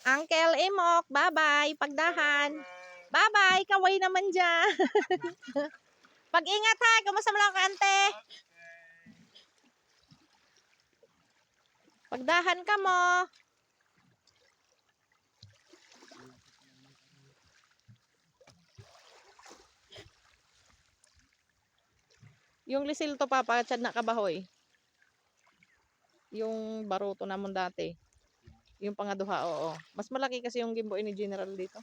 Uncle Imok, bye-bye. Pagdahan. Bye-bye. Kaway naman dyan. Pag-ingat ha. Kamusta mo lang ka, ante? Pagdahan ka mo. Yung lisil to papa, chad na kabahoy. Yung baruto namon dati. Yung pangaduha, oo. Mas malaki kasi yung gimboy ni General dito.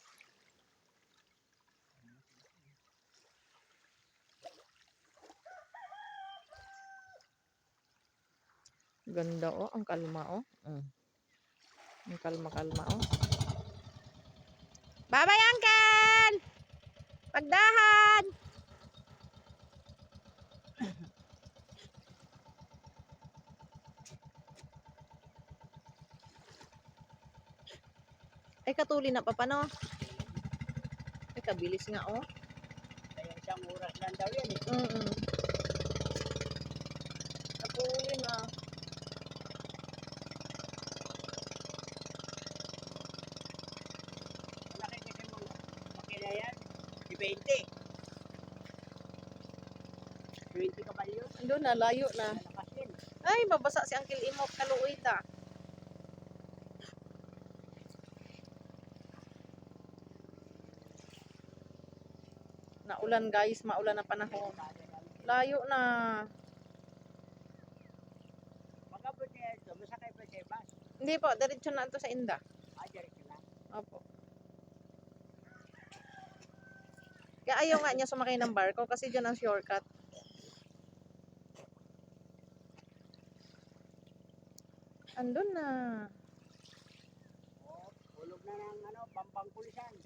Ganda oh, ang kalma oh. Ang kalma-kalma oh. Bye-bye, Uncle! Pagdahan! Ay, katuli na pa no? Ay, kabilis nga oh. Kaya isang oras lang daw yan eh. Katuli na. Malaki kasi mong makina yan. Di 20. 20 kabalyo. Doon na, layo na. Malakas din. Ay, mabasa si Uncle Imok, kaluoy ta. Naulan guys, maulan na panahon. Layo na. Pagkabot niya ito, masakay pa siya bus. Hindi po, diretso na ito sa Inda. Diretso lang. Opo. Kaya ayaw nga niya sumakay ng barko kasi dyan ang shortcut. Andun na. Oh, ulog na ng pampang pulisan.